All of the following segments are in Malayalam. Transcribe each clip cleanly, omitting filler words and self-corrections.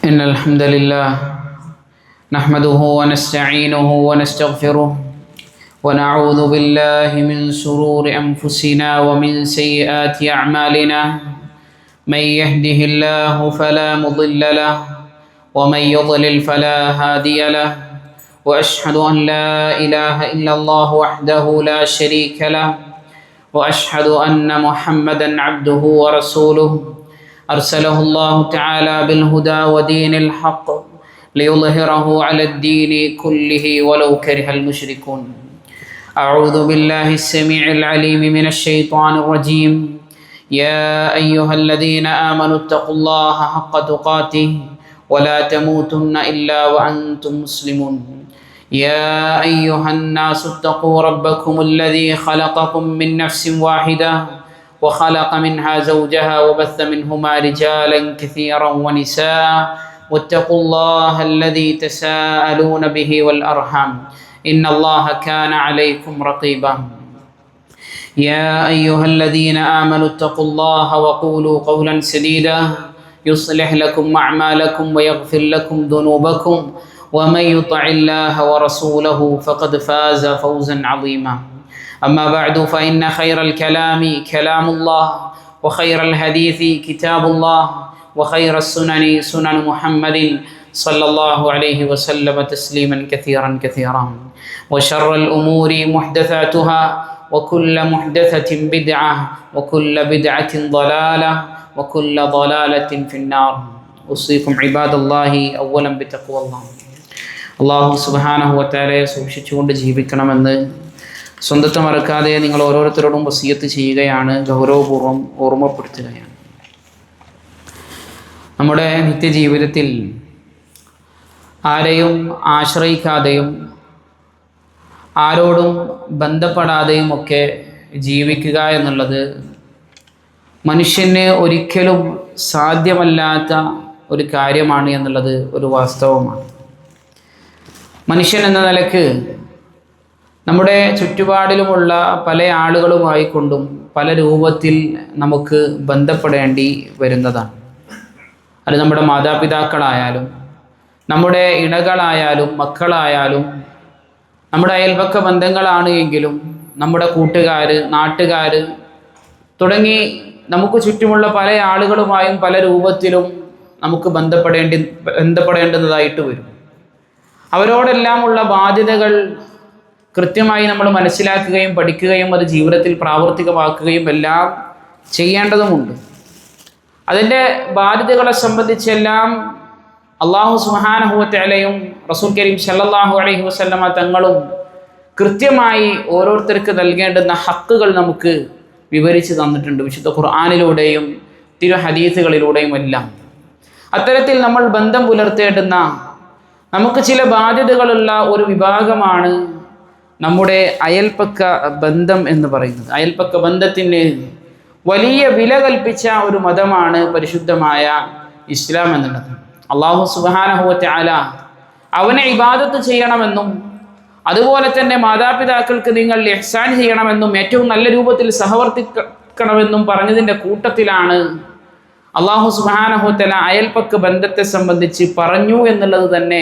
إن الحمد لله نحمده ونستعينه ونستغفره ونعوذ بالله من شرور أنفسنا ومن سيئات أعمالنا من يهده الله فلا مضل له ومن يضلل فلا هادي له وأشهد أن لا إله إلا الله وحده لا شريك له وأشهد أن محمدا عبده ورسوله أرسله الله تعالى بالهدى ودين الحق ليظهره على الدين كله ولو كره المشركون. أعوذ بالله السميع العليم من الشيطان الرجيم. يا أيها الذين آمنوا اتقوا الله حق تقاته ولا تموتن إلا وأنتم مسلمون. يا أيها الناس اتقوا ربكم الذي خلقكم من نفس واحدة وخلق منها زوجها وبث منهما رجالا كثيرا ونساء واتقوا الله الذي تساءلون به والأرحام إن الله كان عليكم رقيبا. يا أيها الذين آمنوا اتقوا الله وقولوا قولا سديدا يصلح لكم أعمالكم ويغفر لكم ذنوبكم ومن يطع الله ورسوله فقد فاز فوزا عظيما. أما بعد فإن خير الكلام كلام الله وخير الحديث كتاب الله وخير السنن سنن محمد صلى الله عليه وسلم تسليما كثيرا كثيرا وشر الأمور محدثاتها وكل محدثة بدعة وكل بدعة ضلالة وكل ضلالة في النار. أوصيكم عباد الله أولا بتقوى الله. അള്ളാഹു സുബ്ഹാനഹു വ തആലയെ സൂക്ഷിച്ചുകൊണ്ട് ജീവിക്കണമെന്ന് സ്വന്തത്തെ മറക്കാതെ നിങ്ങൾ ഓരോരുത്തരോടും വസിയത്ത് ചെയ്യുകയാണ്, ഗൗരവപൂർവ്വം ഓർമ്മപ്പെടുത്തുകയാണ്. നമ്മുടെ നിത്യജീവിതത്തിൽ ആരെയും ആശ്രയിക്കാതെയും ആരോടും ബന്ധപ്പെടാതെയും ഒക്കെ ജീവിക്കുക എന്നുള്ളത് മനുഷ്യന് ഒരിക്കലും സാധ്യമല്ലാത്ത ഒരു കാര്യമാണ് എന്നുള്ളത് ഒരു വാസ്തവമാണ്. മനുഷ്യൻ എന്ന നിലക്ക് നമ്മുടെ ചുറ്റുപാടിലുമുള്ള പല ആളുകളുമായിക്കൊണ്ടും പല രൂപത്തിൽ നമുക്ക് ബന്ധപ്പെടേണ്ടി വരുന്നതാണ്. അത് നമ്മുടെ മാതാപിതാക്കളായാലും നമ്മുടെ ഇണകളായാലും മക്കളായാലും നമ്മുടെ അയൽപക്ക ബന്ധങ്ങളാണ് എങ്കിലും നമ്മുടെ കൂട്ടുകാർ, നാട്ടുകാർ തുടങ്ങി നമുക്ക് ചുറ്റുമുള്ള പല ആളുകളുമായും പല രൂപത്തിലും നമുക്ക് ബന്ധപ്പെടേണ്ടുന്നതായിട്ട് വരും. അവരോടെല്ലാമുള്ള ബാധ്യതകൾ കൃത്യമായി നമ്മൾ മനസ്സിലാക്കുകയും പഠിക്കുകയും അത് ജീവിതത്തിൽ പ്രാവർത്തികമാക്കുകയും എല്ലാം ചെയ്യേണ്ടതുമുണ്ട്. അതിൻ്റെ ബാധ്യതകളെ സംബന്ധിച്ചെല്ലാം അള്ളാഹു സുബ്ഹാനഹു വ തആലയും റസൂൽ കരീം സല്ലല്ലാഹു അലൈഹി വസല്ലമ തങ്ങളും കൃത്യമായി ഓരോരുത്തർക്ക് നൽകേണ്ടുന്ന ഹക്കുകൾ നമുക്ക് വിവരിച്ച് തന്നിട്ടുണ്ട്, വിശുദ്ധ ഖുർആനിലൂടെയും തിരു ഹദീസുകളിലൂടെയും എല്ലാം. അത്തരത്തിൽ നമ്മൾ ബന്ധം പുലർത്തേണ്ടുന്ന നമുക്ക് ചില ബാധ്യതകളുള്ള ഒരു വിഭാഗമാണ് നമ്മുടെ അയൽപക്ക ബന്ധം എന്ന് പറയുന്നത്. അയൽപക്ക ബന്ധത്തിന് വലിയ വില കൽപ്പിച്ച ഒരു മതമാണ് പരിശുദ്ധമായ ഇസ്ലാം എന്നുള്ളത്. അള്ളാഹു സുബ്ഹാനഹു വ തആല അവനെ ഇബാദത്ത് ചെയ്യണമെന്നും അതുപോലെ തന്നെ മാതാപിതാക്കൾക്ക് നിങ്ങൾ ഇഹ്സാൻ ചെയ്യണമെന്നും ഏറ്റവും നല്ല രൂപത്തിൽ സഹവർത്തിക്കണമെന്നും പറഞ്ഞതിൻ്റെ കൂട്ടത്തിലാണ് അള്ളാഹു സുബ്ഹാനഹു വ തആല അയൽപക്ക ബന്ധത്തെ സംബന്ധിച്ച് പറഞ്ഞു എന്നുള്ളത് തന്നെ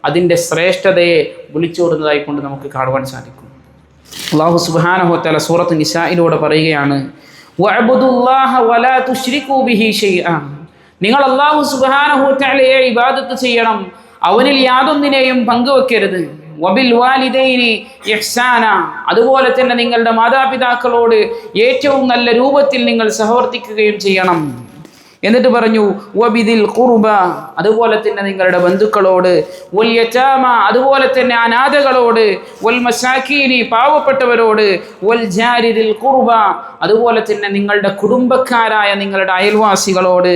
അതിൻ്റെ ശ്രേഷ്ഠതയെ വിളിച്ചോടുന്നതായി കൊണ്ട് നമുക്ക് കാണുവാൻ സാധിക്കും. അള്ളാഹു സുബ്ഹാനഹു വ തആല സൂറത്ത് നിസായിലൂടെ പറയുകയാണ്, വഅബ്ദുല്ലാഹ വലാ തുശ്രികൂ ബിഹി ശൈഅ. നിങ്ങൾ അള്ളാഹു സുബ്ഹാനഹു വ തആലയെ ഇബാദത്ത് ചെയ്യണം, അവനിൽ യാതൊന്നിനെയും പങ്കുവെക്കരുത്. വബിൽ വാലിദൈനി ഇഹ്സാന. അതുപോലെ തന്നെ നിങ്ങളുടെ മാതാപിതാക്കളോട് ഏറ്റവും നല്ല രൂപത്തിൽ നിങ്ങൾ സഹവർത്തിക്കുകയും ചെയ്യണം. എന്നിട്ട് പറഞ്ഞു വബിദിൽ ഖുർബ. അതുപോലെ തന്നെ നിങ്ങളുടെ ബന്ധുക്കളോട്, വൽ യതാമ. അതുപോലെ തന്നെ അനാഥകളോട്, വൽ മസാകീനി. പാവപ്പെട്ടവരോട്, വൽ ജാരിദിൽ ഖുർബ. അതുപോലെ തന്നെ നിങ്ങളുടെ കുടുംബക്കാരായ നിങ്ങളുടെ അയൽവാസികളോട്,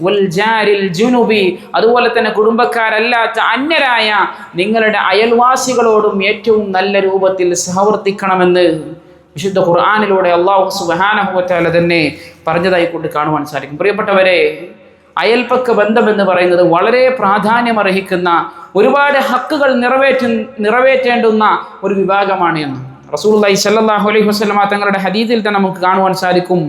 വൽ ജാരിൽ ജുനുബി. അതുപോലെ തന്നെ കുടുംബക്കാരല്ലാത്ത അന്യരായ നിങ്ങളുടെ അയൽവാസികളോടും ഏറ്റവും നല്ല രൂപത്തിൽ സഹവർത്തിക്കണമെന്ന് വിശുദ്ധ ഖുർആനിലൂടെ അല്ലാഹു സുബ്ഹാനഹു വ തആല തന്നെ പറഞ്ഞതായി കൊണ്ട് കാണുവാൻ സാധിക്കും. പ്രിയപ്പെട്ടവരെ, അയൽപക്ക ബന്ധം എന്ന് പറയുന്നത് വളരെ പ്രാധാന്യമർഹിക്കുന്ന, ഒരുപാട് ഹക്കുകൾ നിറവേറ്റേണ്ടുന്ന ഒരു വിഭാഗമാണ് എന്ന് റസൂലുള്ളാഹി സ്വല്ലല്ലാഹു അലൈഹി വസല്ലമ തങ്ങളുടെ ഹദീസിൽ തന്നെ നമുക്ക് കാണുവാൻ സാധിക്കും.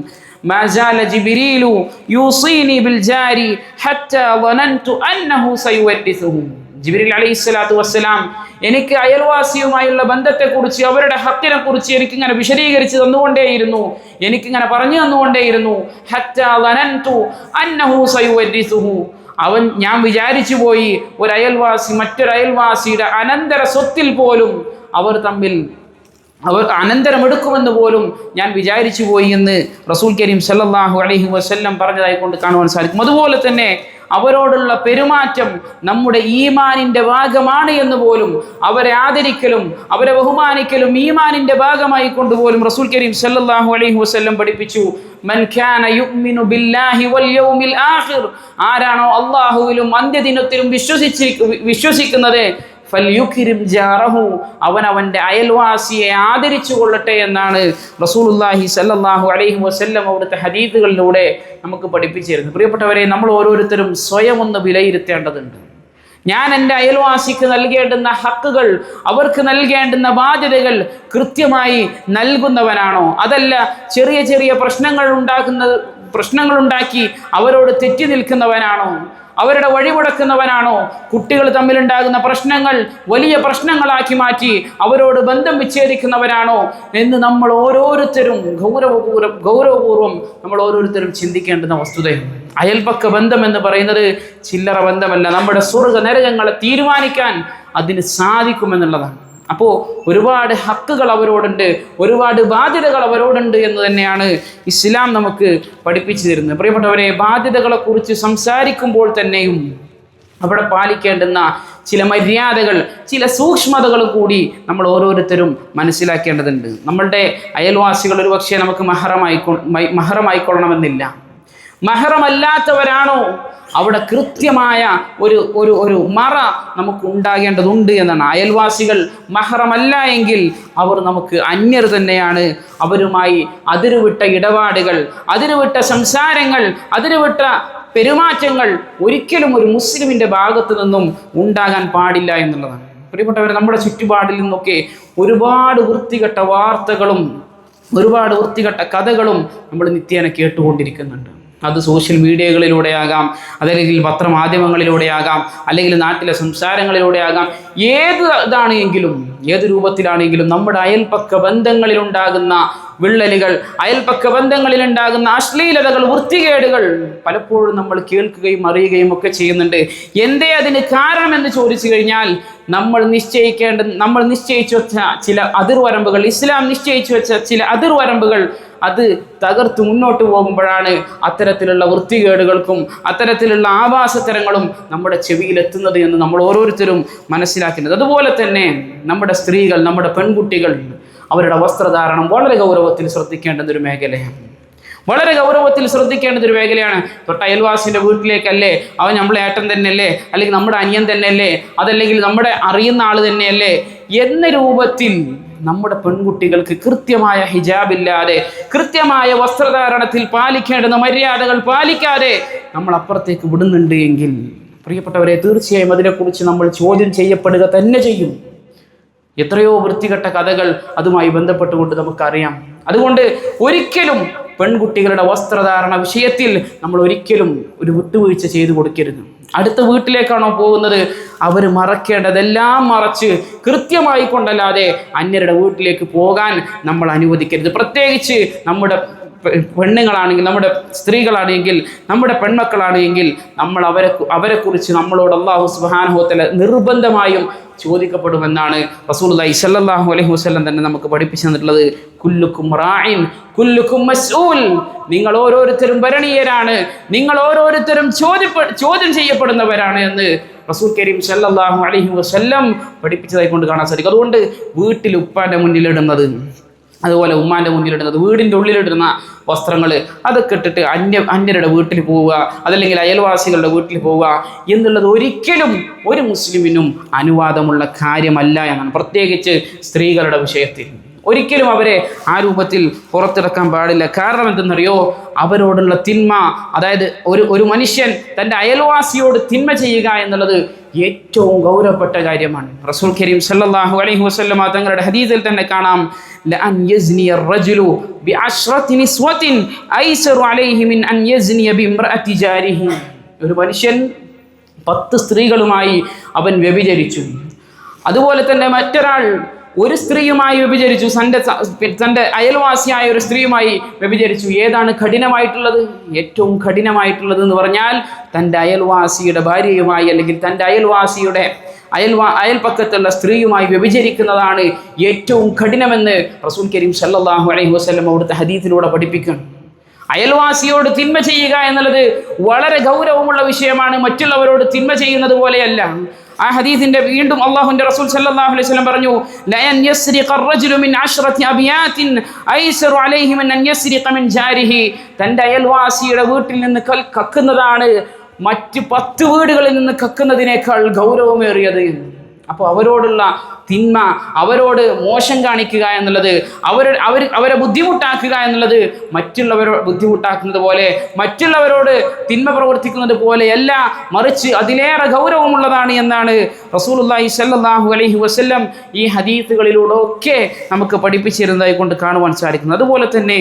മാ സാല ജിബ്രീലു യൂസീനി ബിൽ ജാരി ഹത്താ വനൻതു അന്നഹു സയുവദ്ദിസുഹു. ജിബ്രീൽ അലൈഹിസ്സലാത്തു വസ്സലാം എനിക്ക് അയൽവാസിയുമായുള്ള ബന്ധത്തെക്കുറിച്ച്, അവരുടെ ഹക്കിനെ കുറിച്ച് എനിക്കിങ്ങനെ വിശദീകരിച്ച് തന്നുകൊണ്ടേയിരുന്നു, എനിക്കിങ്ങനെ പറഞ്ഞു തന്നുകൊണ്ടേയിരുന്നു. ഹത്താ വനൻതു അന്നഹു സയുവദ്ദിസുഹു. ഞാൻ വിചാരിച്ചു പോയി ഒരു അയൽവാസി മറ്റൊരു അയൽവാസിയുടെ അനന്തര സ്വത്തിൽ പോലും അവർ അനന്തരമെടുക്കുമെന്ന് പോലും ഞാൻ വിചാരിച്ചു പോയി എന്ന് റസൂൽ കരീം സല്ലല്ലാഹു അലൈഹി വസല്ലം പറഞ്ഞതായി കൊണ്ട് കാണുവാൻ സാധിക്കും. അതുപോലെ തന്നെ അവരോടുള്ള പെരുമാറ്റം നമ്മുടെ ഈമാനിൻ്റെ ഭാഗമാണ് എന്ന് പോലും, അവരെ ആദരിക്കലും അവരെ ബഹുമാനിക്കലും ഈമാനിൻ്റെ ഭാഗമായി കൊണ്ടുപോലും റസൂൽ കരീം സല്ലല്ലാഹു അലൈഹി വസല്ലം പഠിപ്പിച്ചു. മൻ കാന യുഅ്മിനു ബില്ലാഹി വൽ യൗമിൽ ആഖിർ, ആരാണോ അല്ലാഹുവിലും അന്ത്യദിനത്തിലും വിശ്വസിക്കുന്നത്, ഫൽയുക്രിം ജാറഹു, അവൻ്റെ അയൽവാസിയെ ആദരിച്ചു കൊള്ളട്ടെ എന്നാണ് റസൂലുള്ളാഹി സല്ലല്ലാഹു അലൈഹി വസല്ലം അവിടുത്തെ ഹദീസുകളിലൂടെ നമുക്ക് പഠിപ്പിച്ചിരുന്നത്. പ്രിയപ്പെട്ടവരെ, നമ്മൾ ഓരോരുത്തരും സ്വയം ഒന്ന് വിലയിരുത്തേണ്ടതുണ്ട്. ഞാൻ എൻ്റെ അയൽവാസിക്ക് നൽകേണ്ടുന്ന ഹക്കുകൾ, അവർക്ക് നൽകേണ്ടുന്ന ബാധ്യതകൾ കൃത്യമായി നൽകുന്നവനാണോ? അതല്ല ചെറിയ ചെറിയ പ്രശ്നങ്ങളുണ്ടാക്കി അവരോട് തെറ്റി നിൽക്കുന്നവനാണോ? അവരുടെ വഴിമുടക്കുന്നവനാണോ? കുട്ടികൾ തമ്മിലുണ്ടാകുന്ന പ്രശ്നങ്ങൾ വലിയ പ്രശ്നങ്ങളാക്കി മാറ്റി അവരോട് ബന്ധം വിച്ഛേദിക്കുന്നവനാണോ എന്ന് നമ്മൾ ഓരോരുത്തരും ഗൗരവപൂർവ്വം നമ്മൾ ഓരോരുത്തരും ചിന്തിക്കേണ്ടുന്ന വസ്തുതയാണ്. അയൽപക്ക ബന്ധം എന്ന് പറയുന്നത് ചില്ലറ ബന്ധമല്ല. നമ്മുടെ സ്വർഗ്ഗ നരകങ്ങളെ തീരുമാനിക്കാൻ അതിന് സാധിക്കുമെന്നുള്ളതാണ്. അപ്പോൾ ഒരുപാട് ഹക്കുകൾ അവരോടുണ്ട്, ഒരുപാട് ബാധ്യതകൾ അവരോടുണ്ട് എന്ന് തന്നെയാണ് ഇസ്ലാം നമുക്ക് പഠിപ്പിച്ചു തരുന്നത്. പ്രിയപ്പെട്ടവരെ, ബാധ്യതകളെക്കുറിച്ച് സംസാരിക്കുമ്പോൾ തന്നെയും അവിടെ പാലിക്കേണ്ടുന്ന ചില മര്യാദകൾ, ചില സൂക്ഷ്മതകൾ കൂടി നമ്മൾ ഓരോരുത്തരും മനസ്സിലാക്കേണ്ടതുണ്ട്. നമ്മളുടെ അയൽവാസികൾ ഒരു പക്ഷേ നമുക്ക് മഹറമായിക്കൊള്ളണമെന്നില്ല. മഹറമല്ലാത്തവരാണോ അവിടെ കൃത്യമായ ഒരു മറ നമുക്ക് ഉണ്ടാകേണ്ടതുണ്ട് എന്നാണ്. അയൽവാസികൾ മഹറമല്ല എങ്കിൽ അവർ നമുക്ക് അന്യർ തന്നെയാണ്. അവരുമായി അതിരുവിട്ട ഇടപാടുകൾ, അതിരുവിട്ട സംസാരങ്ങൾ, അതിരുവിട്ട പെരുമാറ്റങ്ങൾ ഒരിക്കലും ഒരു മുസ്ലിമിൻ്റെ ഭാഗത്തു നിന്നും ഉണ്ടാകാൻ പാടില്ല എന്നുള്ളതാണ്. പ്രിയപ്പെട്ടവർ, നമ്മുടെ ചുറ്റുപാടിൽ നിന്നൊക്കെ ഒരുപാട് വൃത്തികെട്ട വാർത്തകളും ഒരുപാട് വൃത്തികെട്ട കഥകളും നമ്മൾ നിത്യേന കേട്ടുകൊണ്ടിരിക്കുന്നുണ്ട്. അത് സോഷ്യൽ മീഡിയകളിലൂടെയാകാം, അതല്ലെങ്കിൽ പത്രമാധ്യമങ്ങളിലൂടെയാകാം, അല്ലെങ്കിൽ നാട്ടിലെ സംസാരങ്ങളിലൂടെയാകാം. ഏത് രൂപത്തിലാണെങ്കിലും നമ്മുടെ അയൽപക്ക ബന്ധങ്ങളിലുണ്ടാകുന്ന വിള്ളലുകൾ, അയൽപക്ക ബന്ധങ്ങളിലുണ്ടാകുന്ന അശ്ലീലതകൾ, വൃത്തികേടുകൾ പലപ്പോഴും നമ്മൾ കേൾക്കുകയും അറിയുകയും ഒക്കെ ചെയ്യുന്നുണ്ട്. എന്തേ അതിന് കാരണമെന്ന് ചോദിച്ചു കഴിഞ്ഞാൽ നമ്മൾ നിശ്ചയിച്ചു വെച്ച ചില അതിർവരമ്പുകൾ, ഇസ്ലാം നിശ്ചയിച്ചു വെച്ച ചില അതിർവരമ്പുകൾ അത് തകർത്ത് മുന്നോട്ട് പോകുമ്പോഴാണ് അത്തരത്തിലുള്ള വൃത്തികേടുകൾക്കും അത്തരത്തിലുള്ള ആഭാസത്തരങ്ങളും നമ്മുടെ ചെവിയിലെത്തുന്നത് എന്ന് നമ്മൾ ഓരോരുത്തരും മനസ്സിലാക്കുന്നത്. അതുപോലെ തന്നെ നമ്മുടെ സ്ത്രീകൾ, നമ്മുടെ പെൺകുട്ടികൾ, അവരുടെ വസ്ത്രധാരണം വളരെ ഗൗരവത്തിൽ ശ്രദ്ധിക്കേണ്ടുന്ന ഒരു മേഖലയാണ്. തൊട്ട അയൽവാസിൻ്റെ വീട്ടിലേക്കല്ലേ, അവൻ നമ്മളെ ഏട്ടൻ തന്നെയല്ലേ, അല്ലെങ്കിൽ നമ്മുടെ അനിയൻ തന്നെയല്ലേ, അതല്ലെങ്കിൽ നമ്മുടെ അറിയുന്ന ആൾ തന്നെയല്ലേ എന്ന രൂപത്തിൽ നമ്മുടെ പെൺകുട്ടികൾക്ക് കൃത്യമായ ഹിജാബില്ലാതെ, കൃത്യമായ വസ്ത്രധാരണത്തിൽ പാലിക്കേണ്ടുന്ന മര്യാദകൾ പാലിക്കാതെ നമ്മൾ അപ്പുറത്തേക്ക് വിടുന്നുണ്ട് എങ്കിൽ പ്രിയപ്പെട്ടവരെ, തീർച്ചയായും അതിനെക്കുറിച്ച് നമ്മൾ ചോദ്യം ചെയ്യപ്പെടുക തന്നെ ചെയ്യും. എത്രയോ വൃത്തികെട്ട കഥകൾ അതുമായി ബന്ധപ്പെട്ടുകൊണ്ട് നമുക്കറിയാം. അതുകൊണ്ട് ഒരിക്കലും പെൺകുട്ടികളുടെ വസ്ത്രധാരണ വിഷയത്തിൽ നമ്മൾ ഒരിക്കലും ഒരു വിട്ടുവീഴ്ച ചെയ്തു കൊടുക്കരുത്. അടുത്ത വീട്ടിലേക്കാണോ പോകുന്നത്, അവർ മറക്കേണ്ടതെല്ലാം മറച്ച് കൃത്യമായി കൊണ്ടല്ലാതെ അന്യരുടെ വീട്ടിലേക്ക് പോകാൻ നമ്മൾ അനുവദിക്കരുത്. പ്രത്യേകിച്ച് നമ്മുടെ പെണ്ണുങ്ങളാണെങ്കിൽ, നമ്മുടെ സ്ത്രീകളാണെങ്കിൽ, നമ്മുടെ പെൺമക്കളാണെങ്കിൽ നമ്മൾ അവരെക്കുറിച്ച് നമ്മളോട് അല്ലാഹു സുബ്ഹാനഹു വ തആല നിർബന്ധമായും ചോദിക്കപ്പെടുമെന്നാണ് റസൂലുള്ളാഹി സ്വല്ലല്ലാഹു അലൈഹി വസല്ലം തന്നെ നമുക്ക് പഠിപ്പിച്ചു തന്നിട്ടുള്ളത്. കുല്ലുക്കും റാഇൻ കുല്ലുക്കും മസ്ഊൽ, നിങ്ങൾ ഓരോരുത്തരും ഭരണീയരാണ്, നിങ്ങൾ ഓരോരുത്തരും ചോദ്യം ചെയ്യപ്പെടുന്നവരാണ് എന്ന് റസൂൽ കരീം സ്വല്ലല്ലാഹു അലൈഹി വസല്ലം പഠിപ്പിച്ചതായി കൊണ്ട് കാണാൻ സാധിക്കും. അതുകൊണ്ട് വീട്ടിൽ ഉപ്പാൻ്റെ മുന്നിലിടുന്നത്, അതുപോലെ ഉമ്മാൻ്റെ മുന്നിലിടുന്നത്, വീടിൻ്റെ ഉള്ളിലിടുന്ന വസ്ത്രങ്ങൾ അതൊക്കെ ഇട്ടിട്ട് അന്യരുടെ വീട്ടിൽ പോവുക, അതല്ലെങ്കിൽ അയൽവാസികളുടെ വീട്ടിൽ പോവുക എന്നുള്ളത് ഒരിക്കലും ഒരു മുസ്ലിമിനും അനുവാദമുള്ള കാര്യമല്ല എന്നാണ്. പ്രത്യേകിച്ച് സ്ത്രീകളുടെ വിഷയത്തിൽ ഒരിക്കലും അവരെ ആ രൂപത്തിൽ പുറത്തിറക്കാൻ പാടില്ല. കാരണം എന്തെന്നറിയോ, അവരോടുള്ള തിന്മ, അതായത് ഒരു മനുഷ്യൻ തൻ്റെ അയൽവാസിയോട് തിന്മ ചെയ്യുക എന്നുള്ളത് ഏറ്റവും ഗൗരവപ്പെട്ട കാര്യമാണ്. റസൂൽ കരീം സല്ലല്ലാഹു അലൈഹി വസല്ലം തങ്ങളുടെ ഹദീസിൽ തന്നെ കാണാം, ലഅൻ യസ്നിയ അർറജുലു ബിഅശ്റതി നിസ്വതിൻ ഐസറു അലൈഹി മിൻ അൻ യസ്നിയ ബിംറഅതി ജാരിഹി. ഒരു മനുഷ്യൻ 10 സ്ത്രീകളുമായി അവൻ വ്യഭിചരിച്ചു. അതുപോലെ തന്നെ മറ്റൊരാൾ ഒരു സ്ത്രീയുമായി വ്യഭിചരിച്ചു, തൻ്റെ അയൽവാസിയായ ഒരു സ്ത്രീയുമായി വ്യഭിചരിച്ചു. ഏതാണ് കഠിനമായിട്ടുള്ളത്? ഏറ്റവും കഠിനമായിട്ടുള്ളത് എന്ന് പറഞ്ഞാൽ തൻ്റെ അയൽവാസിയുടെ ഭാര്യയുമായി അല്ലെങ്കിൽ തൻ്റെ അയൽപക്കത്തുള്ള സ്ത്രീയുമായി വ്യഭിചരിക്കുന്നതാണ് ഏറ്റവും കഠിനമെന്ന് റസൂൽ കരീം സല്ലല്ലാഹു അലൈഹി വസല്ലം അവിടുത്തെ ഹദീസിലൂടെ പഠിപ്പിക്കുന്നു. അയൽവാസിയോട് തിന്മ ചെയ്യുക എന്നുള്ളത് വളരെ ഗൗരവമുള്ള വിഷയമാണ്. മറ്റുള്ളവരോട് തിന്മ ചെയ്യുന്നത് പോലെയല്ല. ആ ഹദീസിന്റെ വീണ്ടും അല്ലാഹുവിന്റെ റസൂൽ സല്ലല്ലാഹു അലൈഹി വസല്ലം പറഞ്ഞു, ലയൻ യസ്രിഖ അർറജുലു മിൻ അശ്റതി അബിയാത്തിൻ ഐസറു അലൈഹി മിൻ അൻ യസ്രിഖ മിൻ ജാരിഹി. തൻ്റെ അയൽവാസിയുടെ വീട്ടിൽ നിന്ന് കക്കുന്നതാണ് മറ്റ് 10 വീടുകളിൽ നിന്ന് കക്കുന്നതിനേക്കാൾ ഗൗരവമേറിയത്. അപ്പോൾ അവരോടുള്ള തിന്മ, അവരോട് മോശം കാണിക്കുക എന്നുള്ളത്, അവരെ ബുദ്ധിമുട്ടാക്കുക എന്നുള്ളത് മറ്റുള്ളവരോട് ബുദ്ധിമുട്ടാക്കുന്നത് പോലെ, മറ്റുള്ളവരോട് തിന്മ പ്രവർത്തിക്കുന്നത് പോലെയല്ല, മറിച്ച് അതിലേറെ ഗൗരവമുള്ളതാണ് എന്നാണ് റസൂലുള്ളാഹി സ്വല്ലല്ലാഹു അലൈഹി വസല്ലം ഈ ഹദീസുകളിലൂടെ ഒക്കെ നമുക്ക് പഠിപ്പിച്ചിരുന്നതായി കൊണ്ട് കാണുവാൻ സാധിക്കുന്നത്. അതുപോലെ തന്നെ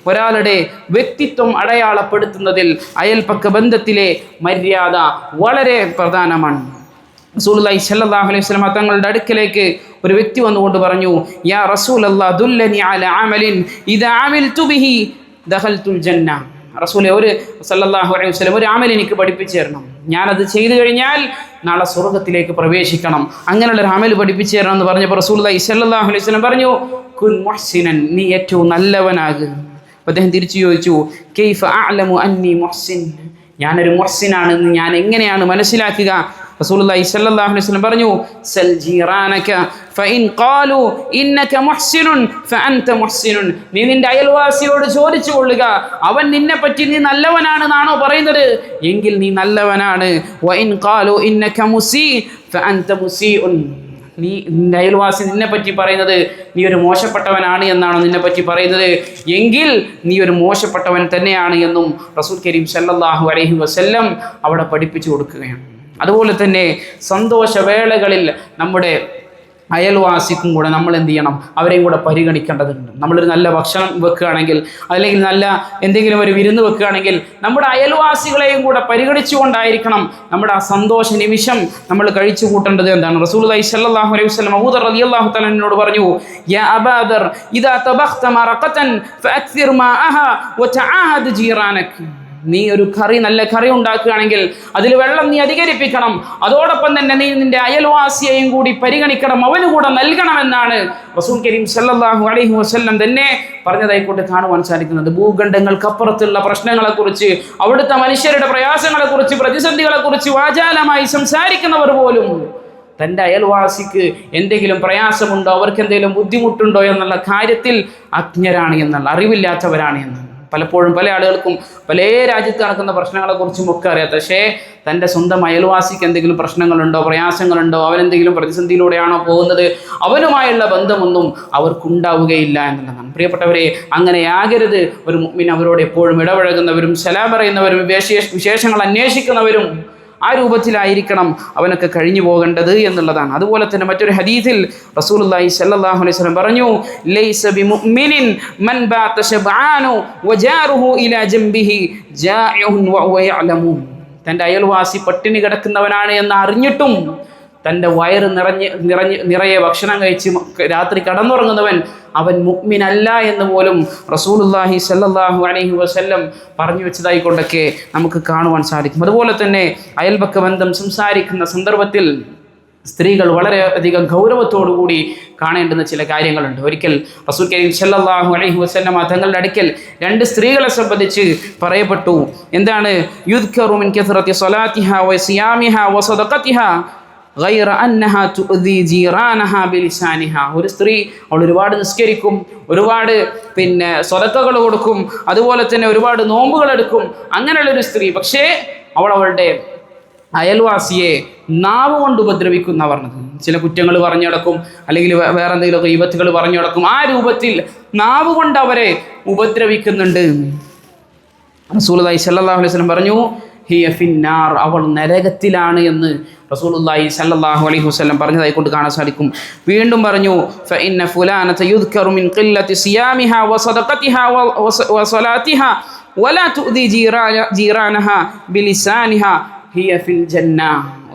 ഒരാളുടെ വ്യക്തിത്വം അടയാളപ്പെടുത്തുന്നതിൽ അയൽപക്ക ബന്ധത്തിലെ മര്യാദ വളരെ പ്രധാനമാണ്. റസൂലുള്ളാഹി സ്വല്ലല്ലാഹു അലൈഹി വസല്ലം തങ്ങളുടെ അടുക്കലേക്ക് ഒരു വ്യക്തി വന്നുകൊണ്ട് പറഞ്ഞു, യാ റസൂലല്ലാഹ് ദുല്ലനി അലാ അമലിൻ ഇദാ അമിൽതു ബിഹി ദഖൽതുൽ ജന്ന. റസൂലേ, സല്ലല്ലാഹു അലൈഹി വസല്ലം ഒരു അമൽ എനിക്ക് പഠിപ്പിച്ചു തരണം, ഞാനത് ചെയ്തു കഴിഞ്ഞാൽ നാളെ സ്വർഗ്ഗത്തിലേക്ക് പ്രവേശിക്കണം, അങ്ങനെയുള്ള ഒരു അമൽ പഠിപ്പിച്ചു തരണം എന്ന് പറഞ്ഞപ്പോൾ റസൂലുള്ളാഹി സ്വല്ലല്ലാഹു അലൈഹി വസല്ലം പറഞ്ഞു, കുൻ മുഹ്സിനൻ, നീ ഏറ്റവും നല്ലവനാകുക. അപ്പോൾ അദ്ദേഹം തിരിച്ചു ചോദിച്ചു, കൈഫ അഅലമു അന്നി മുഹ്സിൻ, ഞാനൊരു മുഹ്സിനാണെന്ന് ഞാൻ എങ്ങനെയാണ് മനസ്സിലാക്കുക? റസൂലുള്ളാഹി സ്വല്ലല്ലാഹു അലൈഹി വസല്ലം പറഞ്ഞു, സൽ ജീറാനക ഫഇൻ ഖാലു ഇന്നക മുഹ്സിനുൻ ഫഅൻത മുഹ്സിനുൻ. നീ നിന്റെ അയൽവാസിയോട് ചോദിച്ചു കൊള്ളുക, അവൻ നിന്നെപ്പറ്റി നീ നല്ലവനാണെന്നാണോ പറയുന്നത്, എങ്കിൽ നീ നല്ലവനാണ്. വഇൻ ഖാലു ഇന്നക മുസീ ഫഅൻത മുസീഉൻ. നിന്റെ അയൽവാസി നിന്നെപ്പറ്റി പറയുന്നത് നീ ഒരു മോശപ്പെട്ടവനാണ് എന്നാണോ നിന്നെപ്പറ്റി പറയുന്നത്, എങ്കിൽ നീ ഒരു മോശപ്പെട്ടവൻ തന്നെയാണ് എന്നും റസൂൽ കരീം സല്ലല്ലാഹു അലൈഹി വസല്ലം അവിടെ പഠിപ്പിച്ചു കൊടുക്കുകയാണ്. അതുപോലെ തന്നെ സന്തോഷവേളകളിൽ നമ്മുടെ അയൽവാസിക്കും കൂടെ നമ്മൾ എന്ത് ചെയ്യണം, അവരെയും കൂടെ പരിഗണിക്കേണ്ടതുണ്ട്. നമ്മളൊരു നല്ല ഭക്ഷണം വെക്കുകയാണെങ്കിൽ, അല്ലെങ്കിൽ നല്ല എന്തെങ്കിലും ഒരു വിരുന്ന് വെക്കുകയാണെങ്കിൽ നമ്മുടെ അയൽവാസികളെയും കൂടെ പരിഗണിച്ചുകൊണ്ടായിരിക്കണം നമ്മുടെ ആ സന്തോഷ നിമിഷം നമ്മൾ കഴിച്ചു കൂട്ടേണ്ടത് എന്താണ്. റസൂലുള്ളാഹി സ്വല്ലല്ലാഹു അലൈഹി വസല്ലം അബൂ ദർ റളിയല്ലാഹു തആല അൻഹുവിനോട് പറഞ്ഞു, യാ അബാ ദർ ഇദാ തബഖ്ത മറഖതൻ ഫഅക്സിർ മാഅഹ വതആഹദ് ജീറാനക. നീ ഒരു നല്ല കറി ഉണ്ടാക്കുകയാണെങ്കിൽ അതിൽ വെള്ളം നീ അധികരിപ്പിക്കണം, അതോടൊപ്പം തന്നെ നീ നിന്റെ അയൽവാസിയെയും കൂടി പരിഗണിക്കണം, അവന് കൂടെ നൽകണമെന്നാണ് റസൂൽ കരീം സല്ലല്ലാഹു അലൈഹി വസല്ലം തന്നെ പറഞ്ഞതായിക്കൊണ്ട് കാണുവാൻ സാധിക്കുന്നത്. ഭൂഖണ്ഡങ്ങൾക്കപ്പുറത്തുള്ള പ്രശ്നങ്ങളെക്കുറിച്ച്, അവിടുത്തെ മനുഷ്യരുടെ പ്രയാസങ്ങളെക്കുറിച്ച്, പ്രതിസന്ധികളെക്കുറിച്ച് വാചാലമായി സംസാരിക്കുന്നവർ പോലും തൻ്റെ അയൽവാസിക്ക് എന്തെങ്കിലും പ്രയാസമുണ്ടോ, അവർക്ക് എന്തെങ്കിലും ബുദ്ധിമുട്ടുണ്ടോ എന്നുള്ള കാര്യത്തിൽ അജ്ഞരാണ് എന്നുള്ള, അറിവില്ലാത്തവരാണ് എന്ന്. പലപ്പോഴും പല ആളുകൾക്കും പല രാജ്യത്ത് നടക്കുന്ന പ്രശ്നങ്ങളെക്കുറിച്ചും ഒക്കെ അറിയാത്ത, പക്ഷേ തൻ്റെ സ്വന്തം അയൽവാസിക്ക് എന്തെങ്കിലും പ്രശ്നങ്ങളുണ്ടോ, പ്രയാസങ്ങളുണ്ടോ, അവനെന്തെങ്കിലും പ്രതിസന്ധിയിലൂടെയാണോ പോകുന്നത്, അവനുമായുള്ള ബന്ധമൊന്നും അവർക്കുണ്ടാവുകയില്ല എന്നുള്ളതാണ്. പ്രിയപ്പെട്ടവരെ, അങ്ങനെയാകരുത്. ഒരു മുഅ്മിൻ അവരോട് എപ്പോഴും ഇടപഴകുന്നവരും സലാം പറയുന്നവരും വിശേഷങ്ങൾ അന്വേഷിക്കുന്നവരും ആ രൂപത്തിലായിരിക്കണം അവനൊക്കെ കഴിഞ്ഞു പോകേണ്ടത് എന്നുള്ളതാണ്. അതുപോലെ തന്നെ മറ്റൊരു ഹദീസിൽ റസൂലുള്ളാഹി സ്വല്ലല്ലാഹു അലൈഹി വസല്ലം പറഞ്ഞു, ലൈസ ബിമുഅ്മിനിൻ മൻ ബാത ശബ്ആനു വജാറുഹു ഇലാ ജംബിഹി ജാഇഉൻ വഹുവ യഅലമു. തൻ്റെ അയൽവാസി പട്ടിണി കിടക്കുന്നവനാണ് എന്ന് അറിഞ്ഞിട്ടും തൻ്റെ വയറ് നിറയെ ഭക്ഷണം കഴിച്ച് രാത്രി കടന്നുറങ്ങുന്നവൻ അവൻ മുഅ്മിനല്ല എന്ന് പോലും റസൂലുള്ളാഹി സ്വല്ലല്ലാഹു അലൈഹി വസല്ലം പറഞ്ഞു വെച്ചതായിക്കൊണ്ടൊക്കെ നമുക്ക് കാണുവാൻ സാധിക്കും. അതുപോലെ തന്നെ അയൽപക്ക ബന്ധം സംസാരിക്കുന്ന സന്ദർഭത്തിൽ സ്ത്രീകൾ വളരെയധികം ഗൗരവത്തോടുകൂടി കാണേണ്ടുന്ന ചില കാര്യങ്ങളുണ്ട്. ഒരിക്കൽ റസൂൽ കരീം സല്ലല്ലാഹു അലൈഹി വസല്ലം തങ്ങളുടെ അടുക്കൽ 2 സ്ത്രീകളെ സംബന്ധിച്ച് പറയപ്പെട്ടു. എന്താണ്? യുദ്കറു മിൻ കസറത്തി സ്വലാത്തിഹാ വസിയാമിഹാ വസദഖത്തിഹാ ഗൈറ അന്നഹാ തുഅദി ജീറാനഹാ ബിലിസാനിഹാ. ഒരു സ്ത്രീ അവൾ ഒരുപാട് നിസ്കരിക്കും, ഒരുപാട് സ്വദഖകൾ കൊടുക്കും, അതുപോലെ തന്നെ ഒരുപാട് നോമ്പുകൾ എടുക്കും, അങ്ങനെയുള്ളൊരു സ്ത്രീ. പക്ഷേ അവളുടെ അയൽവാസിയെ നാവ് കൊണ്ട് ഉപദ്രവിക്കുന്ന പറഞ്ഞത്, ചില കുറ്റങ്ങൾ പറഞ്ഞു നടക്കും, അല്ലെങ്കിൽ വേറെ എന്തെങ്കിലുമൊക്കെ ഈബത്തുകൾ പറഞ്ഞു നടക്കും, ആ രൂപത്തിൽ നാവ് കൊണ്ട് അവരെ ഉപദ്രവിക്കുന്നുണ്ട്. റസൂലുള്ളാഹി സ്വല്ലല്ലാഹു അലൈഹി വസല്ലം പറഞ്ഞു, ഹിയ ഫിന്നാർ, അവൾ നരകത്തിലാണ് എന്ന് റസൂലുള്ളാഹി സ്വല്ലല്ലാഹു അലൈഹി വസല്ലം പറഞ്ഞതായി കൊണ്ട് കാണാൻ സാധിക്കും. വീണ്ടും പറഞ്ഞു ഫഇന്ന ഫുലാനത യുദ്കറു മിൻ ഖില്ലത്തി സിയാമിഹാ വസദഖതിഹാ വസലാത്തിഹാ വലാ തുദി ജീറാനഹാ ബിലിസാനിഹാ ഹിയ ഫിൽ ജന്ന.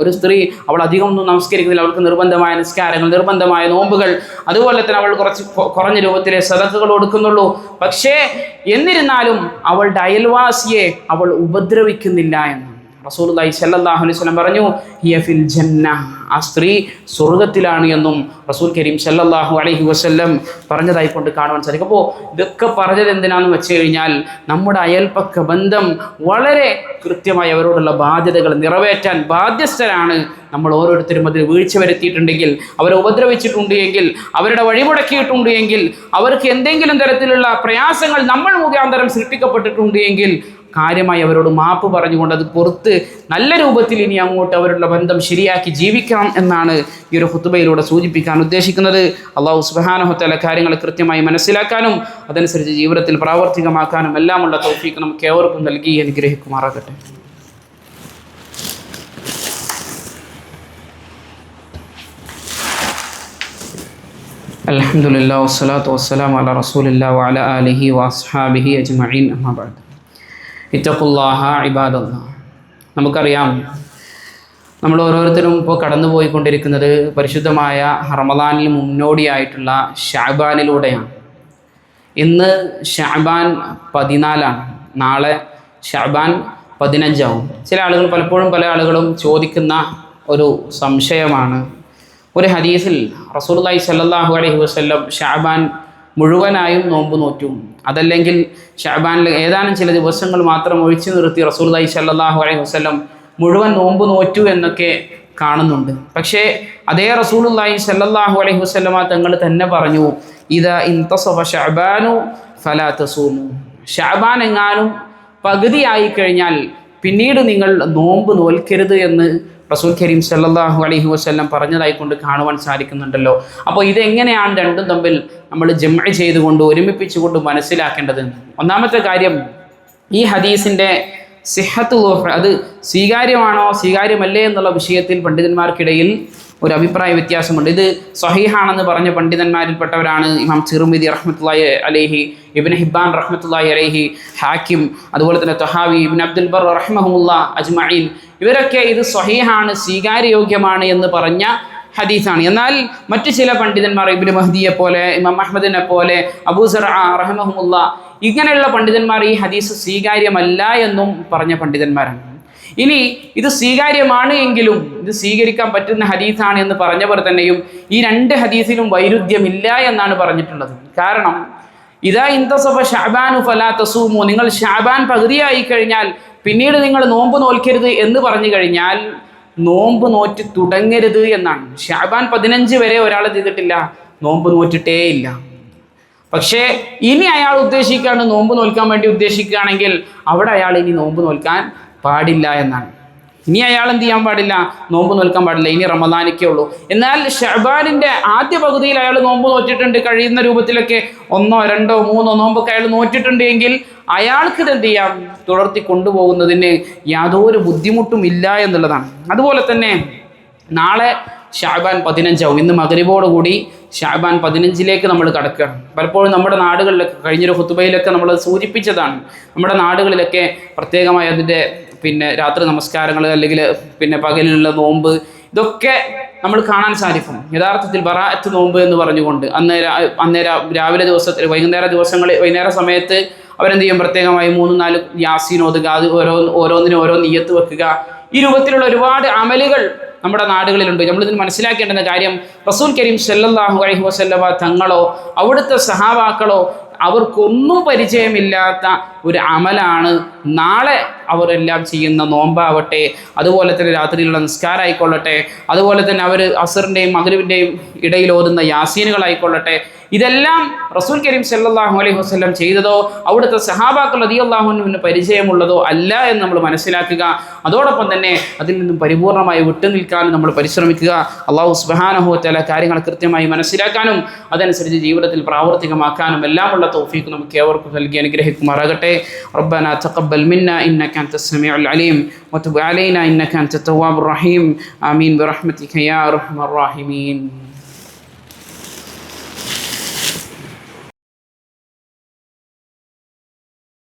ഒരു സ്ത്രീ അവൾ അധികം ഒന്നും നമസ്കരിക്കുന്നില്ല, അവൾക്ക് നിർബന്ധമായ നിസ്കാരങ്ങൾ, നിർബന്ധമായ നോമ്പുകൾ, അതുപോലെ തന്നെ അവൾ കുറഞ്ഞ രൂപത്തിലെ സദഖകൾ കൊടുക്കുന്നുള്ളൂ. പക്ഷേ എന്നിരുന്നാലും അവളുടെ അയൽവാസിയെ അവൾ ഉപദ്രവിക്കുന്നില്ല എന്ന് റസൂലുള്ളാഹി സ്വല്ലല്ലാഹു അലൈഹി വസല്ലം പറഞ്ഞു. ഹിയ ഫിൽ ജന്ന, ആ സ്ത്രീ സ്വർഗത്തിലാണ് എന്നും റസൂൽ കരീം സ്വല്ലല്ലാഹു അലൈഹി വസല്ലം പറഞ്ഞതായി കൊണ്ട് കാണുവാൻ സാധിക്കും. അപ്പോൾ ഇതൊക്കെ പറഞ്ഞത് എന്തിനാണെന്ന് വെച്ച് കഴിഞ്ഞാൽ നമ്മുടെ അയൽപക്ക ബന്ധം വളരെ കൃത്യമായി അവരോടുള്ള ബാധ്യതകൾ നിറവേറ്റാൻ ബാധ്യസ്ഥരാണ് നമ്മൾ ഓരോരുത്തരും. അതിൽ വീഴ്ച വരുത്തിയിട്ടുണ്ടെങ്കിൽ, അവരെ ഉപദ്രവിച്ചിട്ടുണ്ട് എങ്കിൽ, അവരുടെ വഴിമുടക്കിയിട്ടുണ്ട് എങ്കിൽ, അവർക്ക് എന്തെങ്കിലും തരത്തിലുള്ള പ്രയാസങ്ങൾ നമ്മൾ മുഖാന്തരം സൃഷ്ടിക്കപ്പെട്ടിട്ടുണ്ട് എങ്കിൽ കാര്യമായി അവരോട് മാപ്പ് പറഞ്ഞുകൊണ്ട് അത് പുറത്ത് നല്ല രൂപത്തിൽ ഇനി അങ്ങോട്ട് അവരുടെ ബന്ധം ശരിയാക്കി ജീവിക്കണം എന്നാണ് ഈ ഒരു ഖുതുബയിലൂടെ സൂചിപ്പിക്കാൻ ഉദ്ദേശിക്കുന്നത്. അല്ലാഹു സുബ്ഹാനഹു വ തആല കാര്യങ്ങൾ കൃത്യമായി മനസ്സിലാക്കാനും അതനുസരിച്ച് ജീവിതത്തിൽ പ്രാവർത്തികമാക്കാനും എല്ലാമുള്ള തൗഫീഖ് നമുക്ക് ഏവർക്കും നൽകി അനുഗ്രഹിക്കുമാറാകട്ടെ. അൽഹംദുലില്ലാഹി വസ്സലാത്തു വസ്സലാമു അലാ റസൂലില്ലാഹി വഅലാ ആലിഹി വഅസ്ഹാബിഹി അജ്മഈൻ. അമ്മാ ബഅദ്. ഇത്തഖുല്ലാഹ ഇബാദല്ലാഹ്. നമുക്കറിയാം, നമ്മൾ ഓരോരുത്തരും ഇപ്പോൾ കടന്നു പോയിക്കൊണ്ടിരിക്കുന്നത് പരിശുദ്ധമായ റമദാനിൽ മുന്നോടിയായിട്ടുള്ള ശഅബാനിലൂടെയാണ്. ഇന്ന് ശഅബാൻ 14 നാളെ ശഅബാൻ 15 ചില ആളുകൾ, പലപ്പോഴും പല ആളുകളും ചോദിക്കുന്ന ഒരു സംശയമാണ്, ഒരു ഹദീസിൽ റസൂലുള്ളാഹി സ്വല്ലല്ലാഹു അലൈഹി വസല്ലം ശഅബാൻ മുഴുവനായും നോമ്പ് നോറ്റും, അതല്ലെങ്കിൽ ശഅബാനിൽ ഏതാനും ചില ദിവസങ്ങൾ മാത്രം ഒഴിച്ചു നിർത്തി റസൂലുള്ളാഹി സ്വല്ലല്ലാഹു അലൈഹി വസല്ലം മുഴുവൻ നോമ്പ് നോറ്റു എന്നൊക്കെ കാണുന്നുണ്ട്. പക്ഷേ അതേ റസൂലുള്ളാഹി സ്വല്ലല്ലാഹു അലൈഹി വസല്ലമ തങ്ങൾ തന്നെ പറഞ്ഞു, ഇദാ ഇൻതസഫ ശഅബാനു ഫലാ തസൂമു. ശഅബാൻ എങ്ങാനും പകുതിയായി കഴിഞ്ഞാൽ പിന്നീട് നിങ്ങൾ നോമ്പ് നോൽക്കരുത് എന്ന് റസൂൽ കരീം സല്ലല്ലാഹു അലൈഹി വസല്ലം പറഞ്ഞതായി കൊണ്ട് കാണുവാൻ സാധിക്കുന്നുണ്ടല്ലോ. അപ്പോൾ ഇതെങ്ങനെയാണ് രണ്ടും തമ്മിൽ നമ്മൾ ജംഅ് ചെയ്തുകൊണ്ട് ഒരുമിപ്പിച്ചുകൊണ്ട് മനസ്സിലാക്കേണ്ടത്? ഒന്നാമത്തെ കാര്യം, ഈ ഹദീസിൻ്റെ സിഹത്ത്, അത് സ്വീകാര്യമാണോ സ്വീകാര്യമല്ലേ എന്നുള്ള വിഷയത്തിൽ പണ്ഡിതന്മാർക്കിടയിൽ ഒരു അഭിപ്രായ വ്യത്യാസമുണ്ട്. ഇത് സ്വഹീഹാണെന്ന് പറഞ്ഞ പണ്ഡിതന്മാരിൽപ്പെട്ടവരാണ് ഇമാം തിർമിദി റഹ്മത്തുള്ളാഹി അലൈഹി, ഇബ്നു ഹിബ്ബാൻ റഹ്മത്തുള്ളാഹി അലൈഹി, ഹാക്കിം, അതുപോലെ തന്നെ തഹാവി, ഇബ്നു അബ്ദുൽ ബർ റഹ്മഹുല്ലാ അജ്മഈൻ. ഇവരൊക്കെ ഇത് സ്വഹീഹാണ്, സ്വീകാര്യയോഗ്യമാണ് എന്ന് പറഞ്ഞ ഹദീസാണ്. എന്നാൽ മറ്റു ചില പണ്ഡിതന്മാർ, ഇബ്നു മഹ്ദിയെ പോലെ, ഇമാം അഹ്മദിനെ പോലെ, അബൂ സറഅ റഹ്മഹുല്ലാ, ഇങ്ങനെയുള്ള പണ്ഡിതന്മാർ ഈ ഹദീസ് സ്വീകാര്യമല്ല എന്നും പറഞ്ഞ പണ്ഡിതന്മാരാണ്. ഇനി ഇത് സ്വീകാര്യമാണ് എങ്കിലും ഇത് സ്വീകരിക്കാൻ പറ്റുന്ന ഹദീസാണ് എന്ന് പറഞ്ഞവർ തന്നെയും ഈ രണ്ട് ഹദീസിലും വൈരുദ്ധ്യമില്ല എന്നാണ് പറഞ്ഞിട്ടുള്ളത്. കാരണം ഇദാ ഇൻതസഫ ശഅബാനു ഫലാ തസൂമു, നിങ്ങൾ ശഅബാൻ പകുതിയായി കഴിഞ്ഞാൽ പിന്നീട് നിങ്ങൾ നോമ്പ് നോൽക്കരുത് എന്ന് പറഞ്ഞു കഴിഞ്ഞാൽ നോമ്പ് നോറ്റ് തുടങ്ങരുത് എന്നാണ്. ശഅബാൻ 15 വരെ ഒരാൾ ചെയ്തിട്ടില്ല, നോമ്പ് നോറ്റിട്ടേ ഇല്ല. പക്ഷേ ഇനി അയാൾ ഉദ്ദേശിക്കുകയാണ്, നോമ്പ് നോൽക്കാൻ വേണ്ടി ഉദ്ദേശിക്കുകയാണെങ്കിൽ അവിടെ അയാൾ ഇനി നോമ്പ് നോൽക്കാൻ പാടില്ല എന്നാണ്. ഇനി അയാൾ എന്ത് ചെയ്യാൻ പാടില്ല? നോമ്പ് നോൽക്കാൻ പാടില്ല, ഇനി റമദാനിക്കേ ഉള്ളൂ. എന്നാൽ ശഅബാനിൻ്റെ ആദ്യ പകുതിയിൽ അയാൾ നോമ്പ് നോറ്റിട്ടുണ്ട്, കഴിയുന്ന രൂപത്തിലൊക്കെ 1, 2, 3 നോമ്പൊക്കെ അയാൾ നോറ്റിട്ടുണ്ട് എങ്കിൽ അയാൾക്ക് ഇത് എന്ത് ചെയ്യാം? തുടർത്തി കൊണ്ടുപോകുന്നതിന് യാതൊരു ബുദ്ധിമുട്ടും ഇല്ല എന്നുള്ളതാണ്. അതുപോലെ തന്നെ നാളെ ശഅബാൻ 15, ഇന്ന് മഗ്രിബോടുകൂടി ശഅബാൻ 15 നമ്മൾ കടക്കുകയാണ്. പലപ്പോഴും നമ്മുടെ നാടുകളിലൊക്കെ, കഴിഞ്ഞൊരു ഖുതുബയിലൊക്കെ നമ്മൾ സൂചിപ്പിച്ചതാണ്, നമ്മുടെ നാടുകളിലൊക്കെ പ്രത്യേകമായി അതിൻ്റെ രാത്രി നമസ്കാരങ്ങൾ, അല്ലെങ്കിൽ പകലിലുള്ള നോമ്പ്, ഇതൊക്കെ നമ്മൾ കാണാൻ സാധിക്കും. യഥാർത്ഥത്തിൽ ബറാഅത്ത് നോമ്പ് എന്ന് പറഞ്ഞുകൊണ്ട് അന്നേരം രാവിലെ ദിവസത്തിൽ വൈകുന്നേര സമയത്ത് അവരെന്ത് ചെയ്യും? പ്രത്യേകമായി 3-4 യാസീൻ ഓതുക, അത് ഓരോന്നിനും ഓരോ നിയ്യത്ത് വെക്കുക. ഈ രൂപത്തിലുള്ള ഒരുപാട് അമലുകൾ നമ്മുടെ നാടുകളിലുണ്ട്. നമ്മളിതിന് മനസ്സിലാക്കേണ്ടുന്ന കാര്യം, റസൂൽ കരീം സല്ലല്ലാഹു അലൈഹി വസല്ലമ തങ്ങളോ അവിടുത്തെ സഹാബാക്കളോ അവർക്കൊന്നും പരിചയമില്ലാത്ത ഒരു അമലാണ് നാളെ അവരെല്ലാം ചെയ്യുന്ന നോമ്പാവട്ടെ, അതുപോലെ തന്നെ രാത്രിയിലുള്ള നിസ്കാരമായിക്കൊള്ളട്ടെ, അതുപോലെ തന്നെ അവർ അസറിൻ്റെയും മഗ്രിബിൻ്റെയും ഇടയിൽ ഓതുന്ന യാസീനുകളായിക്കൊള്ളട്ടെ, ഇതെല്ലാം റസൂൽ കരീം സല്ലല്ലാഹു അലൈഹി വസല്ലം ചെയ്തതോ അവിടുത്തെ സഹാബാക്കൾ റളിയല്ലാഹു അൻഹുവിന് പരിചയമുള്ളതോ അല്ല എന്ന് നമ്മൾ മനസ്സിലാക്കുക. അതോടൊപ്പം തന്നെ അതിൽ നിന്നും പരിപൂർണമായി വിട്ടുനിൽക്കാനും നമ്മൾ പരിശ്രമിക്കുക. അല്ലാഹു സുബ്ഹാനഹു വ തആല കാര്യങ്ങൾ കൃത്യമായി മനസ്സിലാക്കാനും അതനുസരിച്ച് ജീവിതത്തിൽ പ്രാവർത്തികമാക്കാനും എല്ലാമുള്ള തൗഫീഖ് നമുക്ക് ഏവർക്കും നൽകി അനുഗ്രഹിക്കുമാറാകട്ടെ. ربنا تقبل منا إنك أنت السميع العليم وتب علينا إنك أنت التواب الرحيم آمين برحمتك يا أرحم الراحمين.